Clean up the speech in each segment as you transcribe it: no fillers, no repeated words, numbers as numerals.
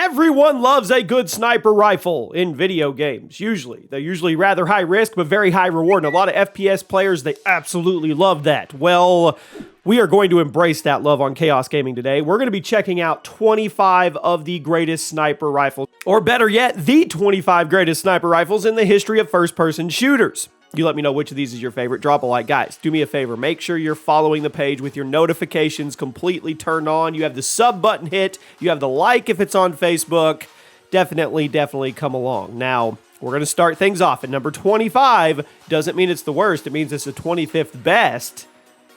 Everyone loves a good sniper rifle in video games, usually. They're usually rather high risk, but very high reward. And a lot of FPS players, they absolutely love that. Well, we are going to embrace that love on Chaos Gaming today. We're going to be checking out 25 of the greatest sniper rifles, or better yet, the 25 greatest sniper rifles in the history of first-person shooters. You let me know which of these is your favorite. Drop a like. Guys, do me a favor. Make sure you're following the page with your notifications completely turned on. You have the sub button hit. You have the like if it's on Facebook. Definitely come along. Now, we're going to start things off at number 25. Doesn't mean it's the worst. It means it's the 25th best.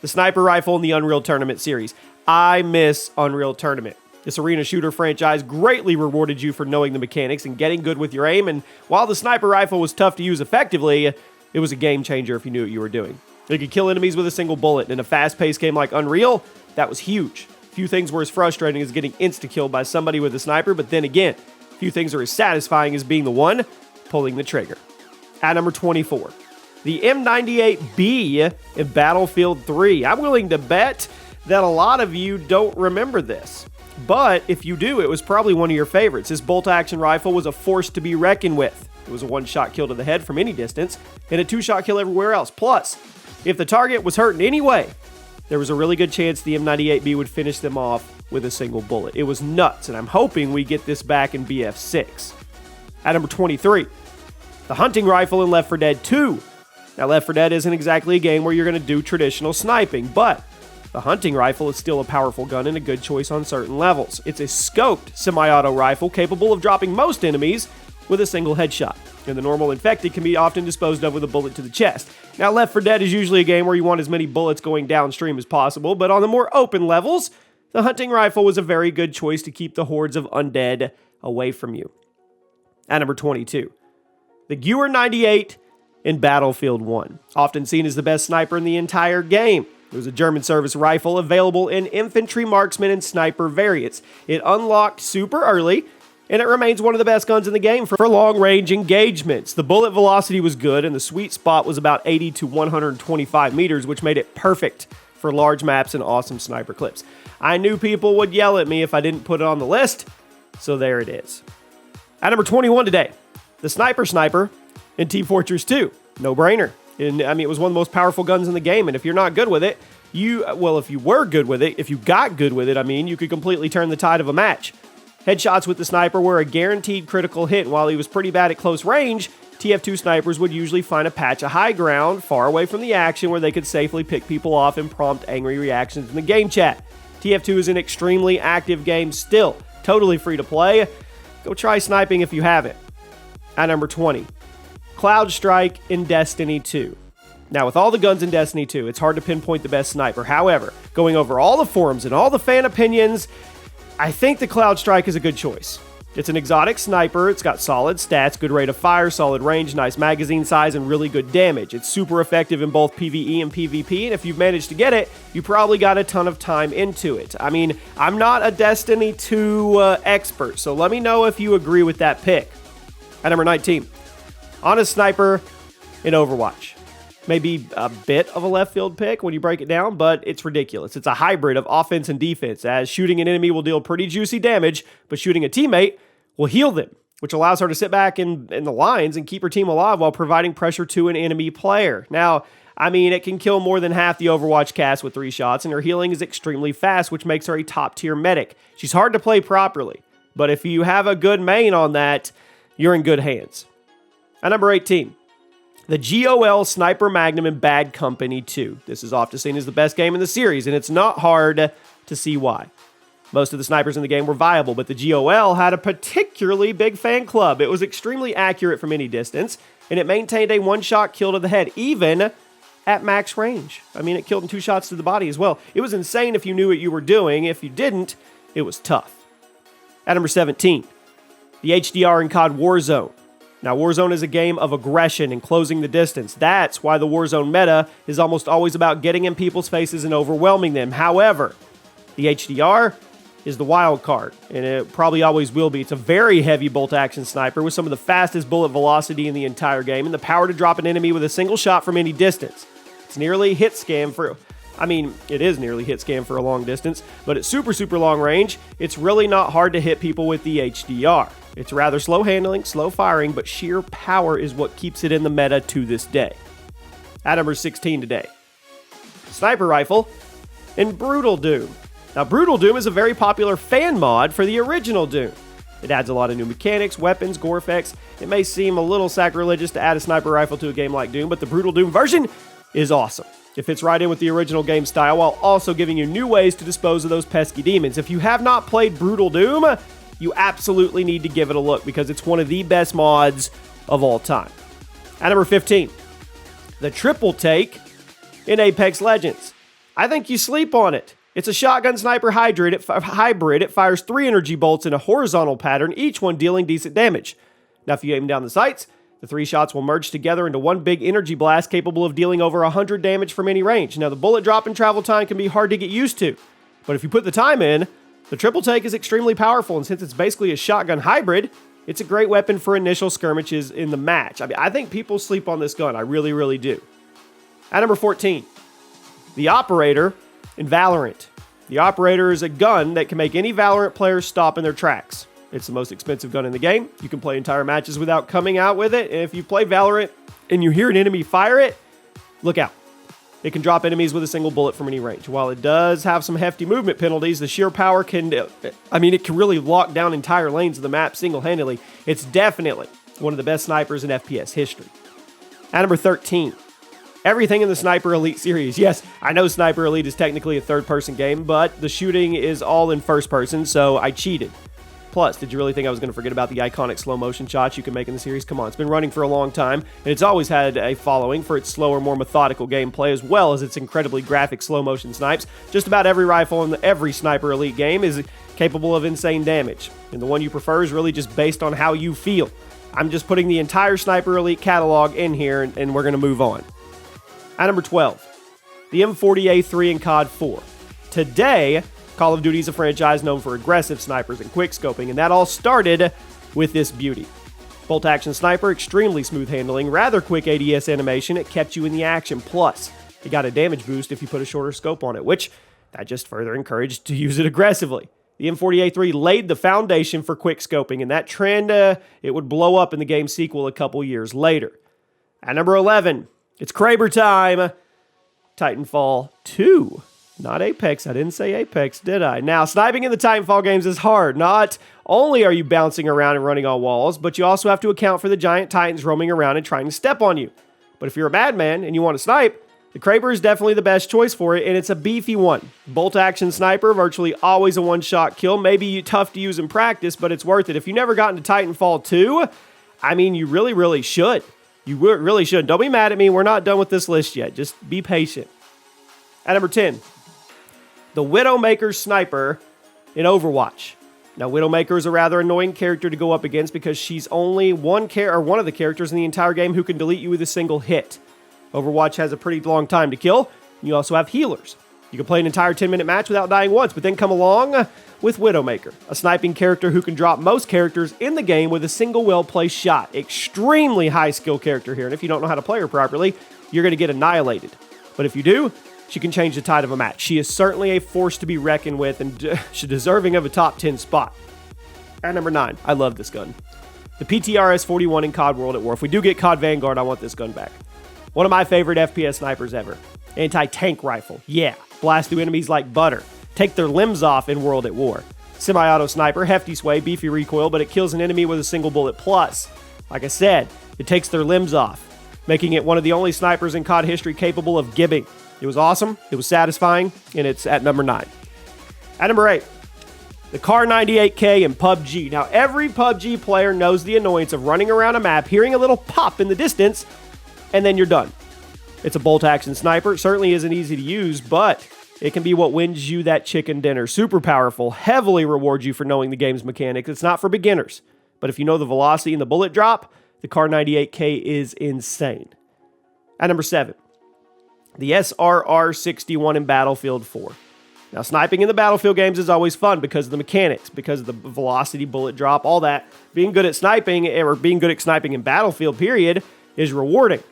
The sniper rifle in the Unreal Tournament series. I miss Unreal Tournament. This arena shooter franchise greatly rewarded you for knowing the mechanics and getting good with your aim. And while the sniper rifle was tough to use effectively, it was a game changer if you knew what you were doing. It could kill enemies with a single bullet. In a fast-paced game like Unreal, that was huge. Few things were as frustrating as getting insta-killed by somebody with a sniper, but then again, few things are as satisfying as being the one pulling the trigger. At number 24, the M98B in Battlefield 3. I'm willing to bet that a lot of you don't remember this. But if you do, it was probably one of your favorites. This bolt-action rifle was a force to be reckoned with. It was a one-shot kill to the head from any distance, and a two-shot kill everywhere else. Plus, if the target was hurt in any way, there was a really good chance the M98B would finish them off with a single bullet. It was nuts, and I'm hoping we get this back in BF6. At number 23, the hunting rifle in Left 4 Dead 2. Now, Left 4 Dead isn't exactly a game where you're going to do traditional sniping, but the hunting rifle is still a powerful gun and a good choice on certain levels. It's a scoped semi-auto rifle capable of dropping most enemies with a single headshot, and the normal infected can be often disposed of with a bullet to the chest. Now, Left 4 Dead is usually a game where you want as many bullets going downstream as possible, but on the more open levels, the hunting rifle was a very good choice to keep the hordes of undead away from you. At number 22, the Gewehr 98 in Battlefield 1, often seen as the best sniper in the entire game. It was a German service rifle available in infantry, marksman, and sniper variants. It unlocked super early, and it remains one of the best guns in the game for long-range engagements. The bullet velocity was good, and the sweet spot was about 80 to 125 meters, which made it perfect for large maps and awesome sniper clips. I knew people would yell at me if I didn't put it on the list, so there it is. At number 21 today, the Sniper in Team Fortress 2. No-brainer. And, I mean, it was one of the most powerful guns in the game, and if you're not good with it, if you were good with it, if you got good with it, you could completely turn the tide of a match. Headshots with the sniper were a guaranteed critical hit, and while he was pretty bad at close range, TF2 snipers would usually find a patch of high ground far away from the action where they could safely pick people off and prompt angry reactions in the game chat. TF2 is an extremely active game still, totally free to play. Go try sniping if you haven't. At number 20, CloudStrike in Destiny 2. Now, with all the guns in Destiny 2, it's hard to pinpoint the best sniper. However, going over all the forums and all the fan opinions, I think the CloudStrike is a good choice. It's an exotic sniper, it's got solid stats, good rate of fire, solid range, nice magazine size, and really good damage. It's super effective in both PvE and PvP, and if you've managed to get it, you probably got a ton of time into it. I mean, I'm not a Destiny 2 expert, so let me know if you agree with that pick. At number 19, Honest Sniper in Overwatch. Maybe a bit of a left field pick when you break it down, but it's ridiculous. It's a hybrid of offense and defense, as shooting an enemy will deal pretty juicy damage, but shooting a teammate will heal them, which allows her to sit back in the lines and keep her team alive while providing pressure to an enemy player. Now, I mean, it can kill more than half the Overwatch cast with 3 shots, and her healing is extremely fast, which makes her a top-tier medic. She's hard to play properly, but if you have a good main on that, you're in good hands. At number 18, the GOL Sniper Magnum in Bad Company 2. This is often seen as the best game in the series, and it's not hard to see why. Most of the snipers in the game were viable, but the GOL had a particularly big fan club. It was extremely accurate from any distance, and it maintained a one-shot kill to the head, even at max range. I mean, it killed in 2 shots to the body as well. It was insane if you knew what you were doing. If you didn't, it was tough. At number 17, the HDR in COD Warzone. Now, Warzone is a game of aggression and closing the distance. That's why the Warzone meta is almost always about getting in people's faces and overwhelming them. However, the HDR is the wild card, and it probably always will be. It's a very heavy bolt-action sniper with some of the fastest bullet velocity in the entire game and the power to drop an enemy with a single shot from any distance. It's nearly hit scan for I mean, it is nearly hit scan for a long distance, but at super, super long range, it's really not hard to hit people with the HDR. It's rather slow handling, slow firing, but sheer power is what keeps it in the meta to this day. At number 16 today, Sniper Rifle in Brutal Doom. Now, Brutal Doom is a very popular fan mod for the original Doom. It adds a lot of new mechanics, weapons, gore effects. It may seem a little sacrilegious to add a sniper rifle to a game like Doom, but the Brutal Doom version is awesome. It fits right in with the original game style while also giving you new ways to dispose of those pesky demons. If you have not played Brutal Doom, you absolutely need to give it a look because it's one of the best mods of all time. At number 15, the Triple Take in Apex Legends. I think you sleep on it. It's a shotgun sniper hybrid. It fires 3 energy bolts in a horizontal pattern, each one dealing decent damage. Now, if you aim down the sights, the 3 shots will merge together into one big energy blast capable of dealing over 100 damage from any range. Now, the bullet drop and travel time can be hard to get used to, but if you put the time in, the Triple Take is extremely powerful, and since it's basically a shotgun hybrid, it's a great weapon for initial skirmishes in the match. I mean, I think people sleep on this gun. I really, really do. At number 14, the Operator in Valorant. The Operator is a gun that can make any Valorant player stop in their tracks. It's the most expensive gun in the game. You can play entire matches without coming out with it. And if you play Valorant and you hear an enemy fire it, look out. It can drop enemies with a single bullet from any range. While it does have some hefty movement penalties, the sheer power it can really lock down entire lanes of the map single-handedly. It's definitely one of the best snipers in FPS history. At number 13, everything in the Sniper Elite series. Yes, I know Sniper Elite is technically a third-person game, but the shooting is all in first person, so I cheated. Plus, did you really think I was going to forget about the iconic slow-motion shots you can make in the series? Come on, it's been running for a long time, and it's always had a following for its slower, more methodical gameplay, as well as its incredibly graphic slow-motion snipes. Just about every rifle in every Sniper Elite game is capable of insane damage, and the one you prefer is really just based on how you feel. I'm just putting the entire Sniper Elite catalog in here, and we're going to move on. At number 12, the M40A3 in COD 4. Today, Call of Duty is a franchise known for aggressive snipers and quickscoping, and that all started with this beauty. Bolt-action sniper, extremely smooth handling, rather quick ADS animation, it kept you in the action. Plus, it got a damage boost if you put a shorter scope on it, which that just further encouraged to use it aggressively. The M40A3 laid the foundation for quickscoping, and that trend, it would blow up in the game's sequel a couple years later. At number 11, it's Kraber time. Titanfall 2. Not Apex. I didn't say Apex, did I? Now, sniping in the Titanfall games is hard. Not only are you bouncing around and running on walls, but you also have to account for the giant titans roaming around and trying to step on you. But if you're a madman and you want to snipe, the Kraber is definitely the best choice for it, and it's a beefy one. Bolt-action sniper, virtually always a one-shot kill. Maybe tough to use in practice, but it's worth it. If you never got into Titanfall 2, I mean, you really, really should. You really should. Don't be mad at me. We're not done with this list yet. Just be patient. At number 10, the Widowmaker sniper in Overwatch. Now, Widowmaker is a rather annoying character to go up against because she's only one of the characters in the entire game who can delete you with a single hit. Overwatch has a pretty long time to kill. You also have healers. You can play an entire 10-minute match without dying once, but then come along with Widowmaker, a sniping character who can drop most characters in the game with a single well-placed shot. Extremely high-skill character here, and if you don't know how to play her properly, you're going to get annihilated. But if you do, she can change the tide of a match. She is certainly a force to be reckoned with, and she's deserving of a top 10 spot. At number 9, I love this gun. The PTRS-41 in COD World at War. If we do get COD Vanguard, I want this gun back. One of my favorite FPS snipers ever. Anti-tank rifle. Yeah. Blast through enemies like butter. Take their limbs off in World at War. Semi-auto sniper, hefty sway, beefy recoil, but it kills an enemy with a single bullet. Plus, like I said, it takes their limbs off, making it one of the only snipers in COD history capable of gibbing. It was awesome, it was satisfying, and it's at number 9. At number 8, the Kar 98K in PUBG. Now, every PUBG player knows the annoyance of running around a map, hearing a little pop in the distance, and then you're done. It's a bolt-action sniper. It certainly isn't easy to use, but it can be what wins you that chicken dinner. Super powerful, heavily rewards you for knowing the game's mechanics. It's not for beginners, but if you know the velocity and the bullet drop, the Kar 98K is insane. At number 7, the SRR61 in Battlefield 4. Now, sniping in the Battlefield games is always fun because of the mechanics, because of the velocity, bullet drop, all that. Being good at sniping, or being good at sniping in Battlefield, period, is rewarding.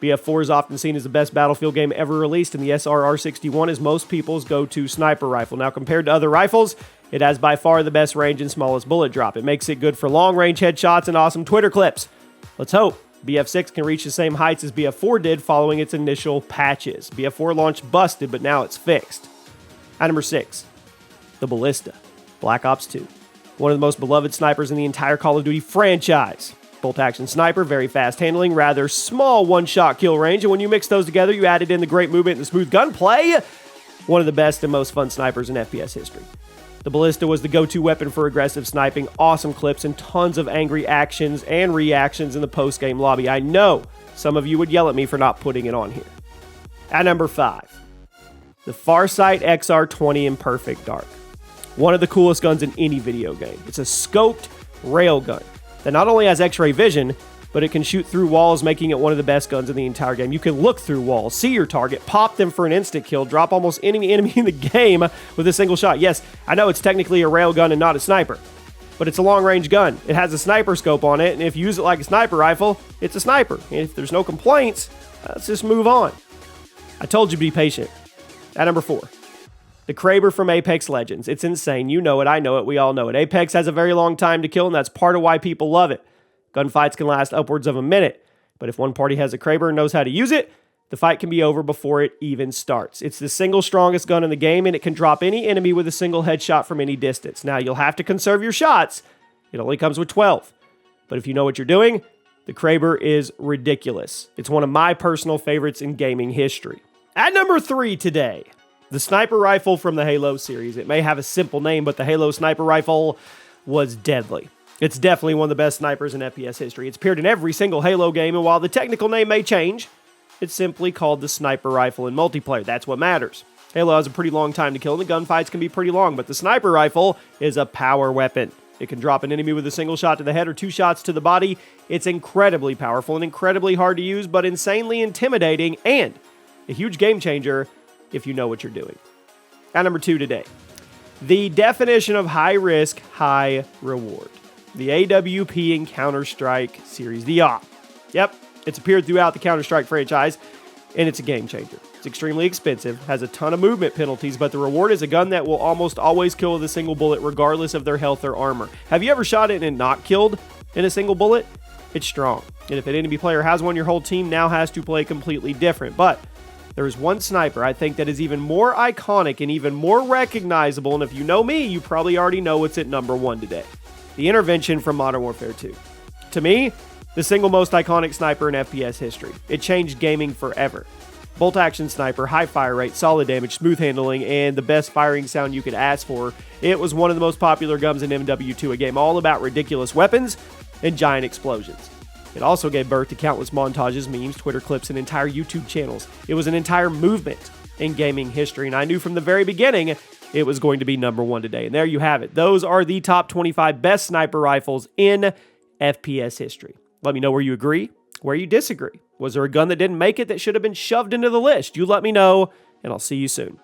BF4 is often seen as the best Battlefield game ever released, and the SRR61 is most people's go-to sniper rifle. Now, compared to other rifles, it has by far the best range and smallest bullet drop. It makes it good for long-range headshots and awesome Twitter clips. Let's hope BF6 can reach the same heights as BF4 did following its initial patches. BF4 launched busted, but now it's fixed. At number 6, the Ballista, Black Ops 2. One of the most beloved snipers in the entire Call of Duty franchise. Bolt-action sniper, very fast handling, rather small one-shot kill range, and when you mix those together, you added in the great movement and the smooth gunplay. One of the best and most fun snipers in FPS history. The Ballista was the go-to weapon for aggressive sniping, awesome clips, and tons of angry actions and reactions in the post-game lobby. I know some of you would yell at me for not putting it on here. At number 5, the Farsight XR20 in Perfect Dark. One of the coolest guns in any video game. It's a scoped railgun that not only has X-ray vision, but it can shoot through walls, making it one of the best guns in the entire game. You can look through walls, see your target, pop them for an instant kill, drop almost any enemy in the game with a single shot. Yes, I know it's technically a railgun and not a sniper, but it's a long-range gun. It has a sniper scope on it, and if you use it like a sniper rifle, it's a sniper. And if there's no complaints, let's just move on. I told you to be patient. At number 4, the Kraber from Apex Legends. It's insane. You know it. I know it. We all know it. Apex has a very long time to kill, and that's part of why people love it. Gunfights can last upwards of a minute, but if one party has a Kraber and knows how to use it, the fight can be over before it even starts. It's the single strongest gun in the game, and it can drop any enemy with a single headshot from any distance. Now, you'll have to conserve your shots. It only comes with 12. But if you know what you're doing, the Kraber is ridiculous. It's one of my personal favorites in gaming history. At number 3 today, the sniper rifle from the Halo series. It may have a simple name, but the Halo sniper rifle was deadly. It's definitely one of the best snipers in FPS history. It's appeared in every single Halo game, and while the technical name may change, it's simply called the sniper rifle in multiplayer. That's what matters. Halo has a pretty long time to kill, and the gunfights can be pretty long, but the sniper rifle is a power weapon. It can drop an enemy with a single shot to the head or 2 shots to the body. It's incredibly powerful and incredibly hard to use, but insanely intimidating, and a huge game changer if you know what you're doing. At number 2 today, the definition of high risk, high reward. The AWP in Counter-Strike series, the AWP. Yep, it's appeared throughout the Counter-Strike franchise, and it's a game changer. It's extremely expensive, has a ton of movement penalties, but the reward is a gun that will almost always kill with a single bullet regardless of their health or armor. Have you ever shot it and not killed in a single bullet? It's strong. And if an enemy player has one, your whole team now has to play completely different. But there is one sniper I think that is even more iconic and even more recognizable, and if you know me, you probably already know what's at number 1 today. The Intervention from Modern Warfare 2. To me, the single most iconic sniper in FPS history. It changed gaming forever. Bolt-action sniper, high fire rate, solid damage, smooth handling, and the best firing sound you could ask for. It was one of the most popular guns in MW2, a game all about ridiculous weapons and giant explosions. It also gave birth to countless montages, memes, Twitter clips, and entire YouTube channels. It was an entire movement in gaming history, and I knew from the very beginning it was going to be number 1 today. And there you have it. Those are the top 25 best sniper rifles in FPS history. Let me know where you agree, where you disagree. Was there a gun that didn't make it that should have been shoved into the list? You let me know, and I'll see you soon.